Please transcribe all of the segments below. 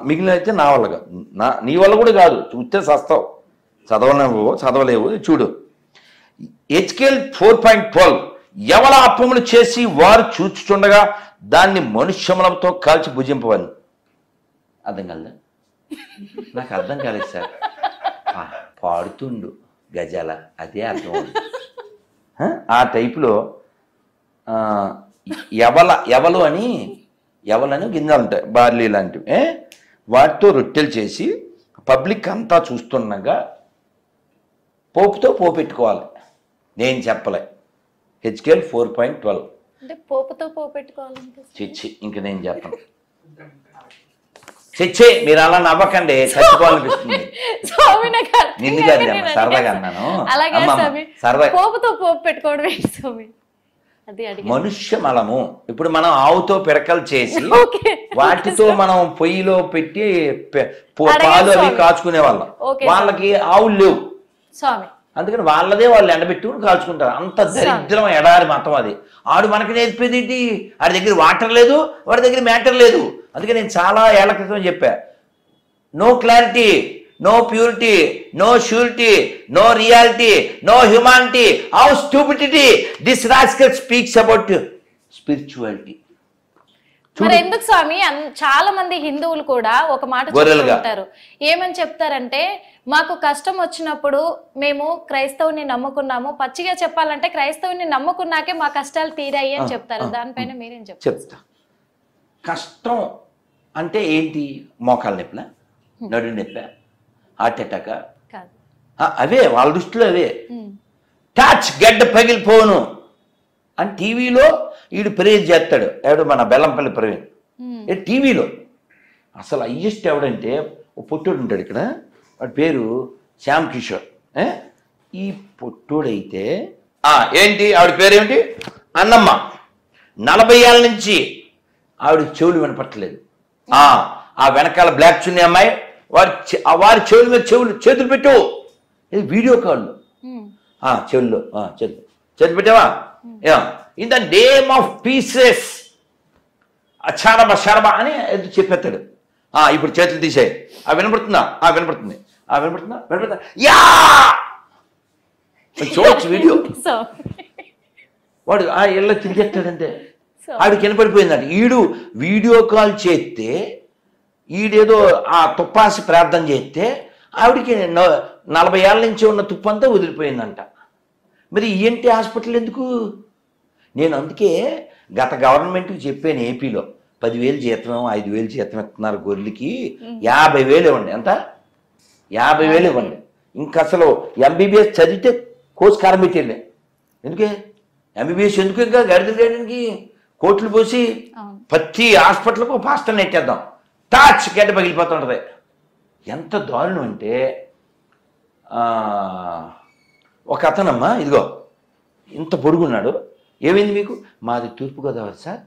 మిగిలిన అయితే నా వల్ల కాదు, నీ వల్ల కూడా కాదు, చూస్తే సస్తావు, చదవలేవు. చూడు హెచ్కేఎల్ 4.12 ఎవల అప్పములు చేసి వారు చూచుచుండగా దాన్ని మనుష్యములతో కాల్చి భుజింపవని. అర్థం కాలే, నాకు అర్థం కాలేదు సార్. పాడుతుండు గజాల, అదే అర్థం. ఆ టైపులో ఎవలని గింజలు ఉంటాయి, బార్లీ లాంటివి, వాటితో రొట్టెలు చేసి పబ్లిక్ అంతా చూస్తుండగా పోపుతో పోపెట్టుకోవాలి. నేను చెప్పలే. హెచ్కేఎల్ 4.12 పోపుతో పోపెట్టుకోవాలంటే చిచ్చి, ఇంక నేను చెప్పను. చిచ్చే, మీరు అలా నవ్వకండి, చచ్చిపోవాలనిపిస్తుంది. నిన్ను గారు సరదాగా అన్నాను. సరదా పోపుతో పోపు పెట్టుకోవడం ఏంటి స్వామి? మనుష్య మలము. ఇప్పుడు మనం ఆవుతో పిడకలు చేసి వాటితో మనం పొయ్యిలో పెట్టి పాలు అవి కాచుకునే వాళ్ళం. వాళ్ళకి ఆవులు లేవు, అందుకని వాళ్ళదే వాళ్ళు ఎండబెట్టుకుని కాల్చుకుంటారు. అంత దరిద్రం ఎడారి మతం అది. ఆడు మనకి నేర్పేది ఏంటి? వాడి దగ్గర వాటర్ లేదు, వాడి దగ్గర మ్యాటర్ లేదు. అందుకే నేను చాలా ఏళ్ల క్రితం చెప్పా, no clarity, no purity, no surety, no reality, no humanity, how stupidity this rascal speaks about spirituality. మరి ఎందుకు స్వామి చాలా మంది హిందువులు కూడా ఒక మాట చెప్తారు, ఏమని చెప్తారంటే మాకు కష్టం వచ్చినప్పుడు మేము క్రైస్తవుని నమ్ముకున్నాము, పచ్చిగా చెప్పాలంటే క్రైస్తవుని నమ్ముకున్నాకే మా కష్టాలు తీరాయి అని చెప్తారు. దానిపైన మీరేం చెప్తా. కష్టం అంటే ఏంటి? మోకాళ్ళ నొప్పిలా, నడు నొప్పి, హార్ట్ అటాక్, అవే వాళ్ళ దృష్టిలో అవే. టచ్ గడ్డ పగిలిపోను అని టీవీలో వీడు ప్రేజ్ చేస్తాడు. ఎవడు? మన బెల్లంపల్లి ప్రవీణ్. టీవీలో అసలు హయ్యెస్ట్ ఎవడంటే ఓ పొట్టోడు ఉంటాడు ఇక్కడ, వాడి పేరు శ్యామ్ కిషోర్. ఈ పొట్టోడైతే ఏంటి ఆవిడ పేరేమిటి? అన్నమ్మ. 40 ఏళ్ళ నుంచి ఆవిడ చెవులు వినపట్టలేదు. ఆ వెనకాల బ్లాక్ చున్నీ అమ్మాయి వారి చెవుల మీద చేతులు పెట్టు. ఇది వీడియో కాల్. చెవుల్లో చేతులు పెట్టావా? In the name of pieces అచారబ అని చెప్పేస్తాడు. ఇప్పుడు చేతులు తీసేయి. వినపడుతుందా? వినపడుతుంది. వినపడుతుందా? యా చూడొచ్చు వీడియో. వాడు ఇళ్ళ తిరిగేస్తాడంటే ఆవిడకి వినపడిపోయిందంట. ఈడు వీడియో కాల్ చేస్తే ఈడేదో ఆ తుప్పాసి ప్రార్థన చేస్తే ఆవిడికి 40 ఏళ్ళ నుంచి ఉన్న తుప్పంతా వదిలిపోయిందంట. మరి ఈఎన్టీ హాస్పిటల్ ఎందుకు? నేను అందుకే గత గవర్నమెంట్కి చెప్పాను, ఏపీలో 10,000 జీతం, 5,000 జీతం ఇస్తున్నారు గొర్రెలకి, 50,000 ఇవ్వండి. ఎంత? 50,000 ఇవ్వండి. ఇంక అసలు ఎంబీబీఎస్ చదివితే కోర్స్ కారబెట్టేళ్ళే. ఎందుకే ఎంబీబీఎస్ ఎందుకు? ఇంకా గడిదలు చేయడానికి కోట్లు పోసి ప్రతి హాస్పిటల్కు పాస్టర్ నెట్టేద్దాం, టాచ్ గడ్డ పగిలిపోతుంటుంది. ఎంత దారుణం అంటే ఒక అతనమ్మా, ఇదిగో ఇంత పొడుగున్నాడు, ఏమైంది మీకు? మాది తూర్పుగోదావరి సార్,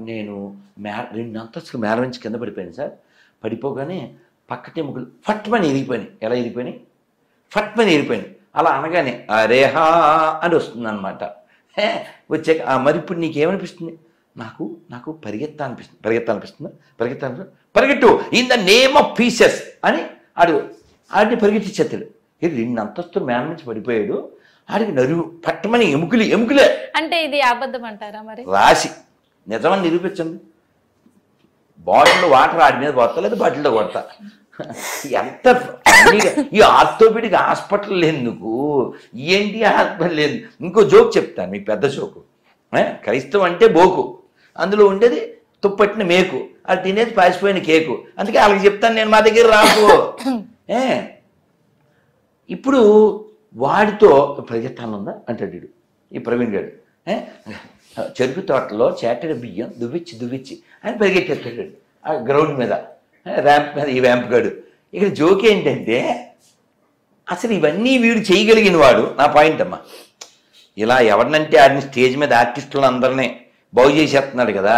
నేను 2 అంతస్తులు మేర నుంచి కింద పడిపోయాను సార్. పడిపోగానే పక్కటెముకలు ఫట్మని ఇరిగిపోయినాయి. ఎలా ఇరిగిపోయినాయి? ఫట్మని ఇరిగిపోయినాయి. అలా అనగానే అరేహా అని వస్తుంది అనమాట. వచ్చాక మరి ఇప్పుడు నీకేమనిపిస్తుంది? నాకు పరిగెత్తాలనిపిస్తుందా? పరిగెట్టు in the name of pieces అని ఆడిని పరిగెత్తిచ్చేస్తాడు. ఇది 2 అంతస్తులు మేర నుంచి పడిపోయాడు, ఆడికి నరువు పట్టమని ఎముకలే. అంటే ఇది అబద్ధం అంటారా? మరి రాసి నిజమని నిరూపించండి. బాటిల్లో వాటర్ ఆడి మీద పోతా, లేదా బాటిల్లో కొడతా. ఎంత ఈ ఆర్థోపెడిక్ హాస్పిటల్ ఎందుకు? ఏంటి హాస్పిటల్ లేదు? ఇంకో జోక్ చెప్తాను మీకు, పెద్ద జోకు. క్రైస్తవం అంటే బోకు, అందులో ఉండేది తుప్పట్టిన మేకు, అది తినేది పాసిపోయిన కేకు. అందుకే వాళ్ళకి చెప్తాను నేను, మా దగ్గర రాకు. ఇప్పుడు వాడితో పరిగెత్తానుందా అంటాడు ఈ ప్రవీణ్ గారు. చెరుకు తోటలో చేటడి బియ్యం దువ్విచ్చి అని పరిగెట్టేస్తాడు ఆ గ్రౌండ్ మీద, ర్యాంప్ మీద. ఈ ర్యాంప్ గాడు ఇక్కడ జోక్ ఏంటంటే, అసలు ఇవన్నీ వీడు చేయగలిగిన వాడు. నా పాయింట్ అమ్మా, ఇలా ఎవరినంటే ఆడిని స్టేజ్ మీద ఆర్టిస్టులను అందరినీ బాగు చేసేస్తున్నాడు కదా.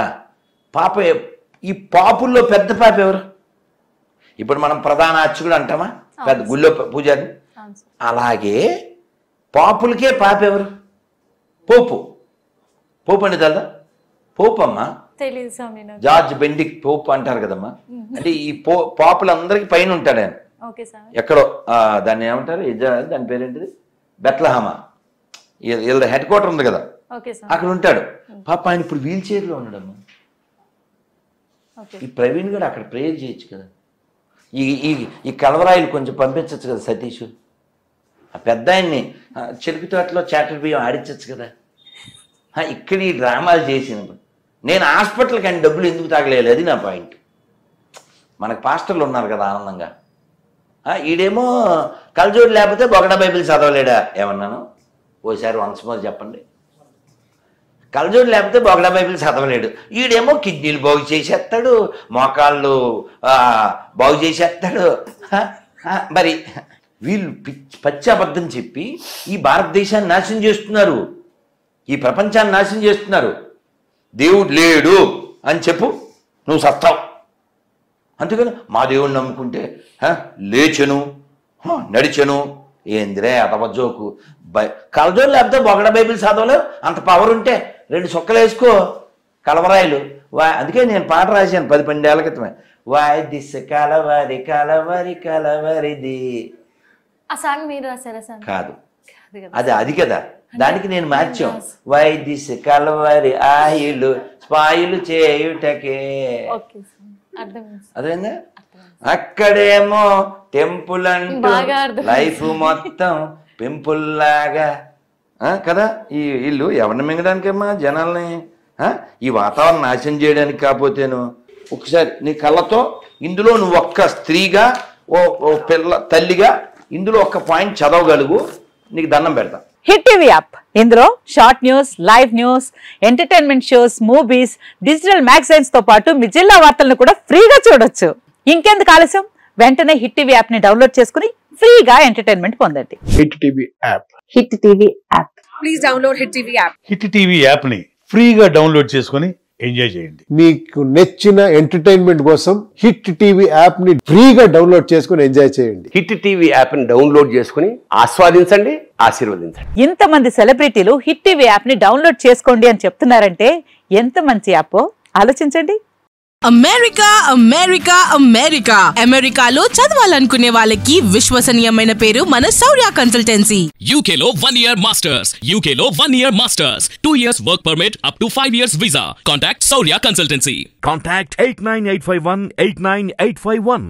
పాప ఈ పాపుల్లో పెద్ద పాప ఎవరు? ఇప్పుడు మనం ప్రధాన అర్చకుడు అంటామా, పెద్ద గుళ్ళో పూజారిని. అలాగే పాపులకే పాప ఎవరు? పోపు. పోపు అంటే తెలదా? పోప్ అమ్మా, తెలియదు స్వామి నాకు. జార్జ్ బెండిక్ పోప్ అంటారు కదమ్మా. అంటే ఈ పాపులందరికీ పైన ఉంటాడు ఆయన. Okay sir. ఎక్కడో దాన్ని ఏమంటారు, దాని పేరేంటిది, బెత్లహమా, వీళ్ళ హెడ్ క్వార్టర్ ఉంది కదా, ఓకే సార్. అక్కడ ఉంటాడు. పాప ఆయన ఇప్పుడు వీల్ చైర్లో ఉన్నాడమ్మా. ఈ ప్రవీణ్ గారు అక్కడ ప్రేయర్ చేయొచ్చు కదా. ఈ కలవరాయిలు కొంచెం పంపించచ్చు కదా సతీష్. ఆ పెద్ద ఆయన్ని చెరుకు తోటలో చాటర్ బియ్యం ఆడించచ్చు కదా. ఇక్కడ ఈ డ్రామాలు చేసినప్పుడు నేను హాస్పిటల్కి అని డబ్బులు ఎందుకు తాగలేదు, అది నా పాయింట్. మనకు పాస్టర్లు ఉన్నారు కదా ఆనందంగా. ఈడేమో కలజోడు లేకపోతే బొగడా బైబిల్ చదవలేడా ఏమన్నాను, ఓసారి వన్స్ మోర్ చెప్పండి. కలజోడు లేకపోతే బొగడా బైబిల్ చదవలేడు. ఈడేమో కిడ్నీలు బాగు చేసేస్తాడు, మోకాళ్ళు బాగు చేసేస్తాడు. మరి వీళ్ళు పచ్చి అబద్ధం చెప్పి ఈ భారతదేశాన్ని నాశనం చేస్తున్నారు, ఈ ప్రపంచాన్ని నాశనం చేస్తున్నారు. దేవుడు లేడు అని చెప్పు, నువ్వు సత్తావు. అందుకని మా దేవుడిని నమ్ముకుంటే లేచెను, నడిచెను. ఏందిరే అతవజోకు. కలజోడు లేకపోతే బొగడ బైబిల్ చదవలేవు. అంత పవర్ ఉంటే 2 సొక్కలు వేసుకో కలవరాయిలు. అందుకే నేను పాట రాశాను 10-12 ఏళ్ల క్రితమే. వాయ్ దిస్ కలవరి కలవరి కలవరిది. ఆ సాంగ్ మీరు రాశారా సార్? కాదు, అది కదా, దానికి నేను మార్చాం. Why this kolaveri oil spoil చేయుటకే. అదేందా, అక్కడేమో టెంపుల్ అంటూ లైఫ్ మొత్తం పింపుల్ లాగా కదా. ఈ ఇల్లు ఎవరిని మింగడానికమ్మా, జనాల్ని ఈ వాతావరణం నాశనం చేయడానికి. కాకపోతేను ఒకసారి నీ కళ్ళతో ఇందులో నువ్వు ఒక్క స్త్రీగా ఓ పిల్ల తల్లిగా ఇందులో ఒక్క పాయింట్ చదవగలుగు, నీకు దండం పెడతా. హిట్ టీవీ యాప్, ఇందులో short news, live news, entertainment shows, movies, digital magazines తో పాటు మీ జిల్లా వార్తలను కూడా ఫ్రీగా చూడొచ్చు. ఇంకెందుకు ఆలస్యం, వెంటనే హిట్ టీవీ యాప్ ని డౌన్లోడ్ చేసుకుని ఫ్రీగా ఎంటర్టైన్మెంట్ పొందండి. Hit TV app, hit TV app, please download hit TV app. Hit TV app ని ఫ్రీగా డౌన్లోడ్ చేసుకుని ఎంజాయ్ చేయండి. మీకు నచ్చిన ఎంటర్టైన్మెంట్ కోసం హిట్ టీవీ యాప్ ని ఫ్రీగా డౌన్లోడ్ చేసుకుని ఎంజాయ్ చేయండి. హిట్ టీవీ యాప్ ని డౌన్లోడ్ చేసుకుని ఆస్వాదించండి, ఆశీర్వదించండి. ఇంతమంది సెలబ్రిటీలు హిట్ టీవీ యాప్ ని డౌన్లోడ్ చేసుకోండి అని చెప్తున్నారంటే ఎంత మంచి యాప్ ఆలోచించండి. అమెరికా అమెరికా అమెరికా అమెరికాలో చదవాలనుకునే వాళ్ళకి విశ్వసనీయమైన పేరు మన శౌర్య కన్సల్టెన్సీ. UK లో 1 year masters, UK లో 1 year masters, 2 years work permit up to 5 years visa. Contact Saurya Consultancy. Contact 89851 89851.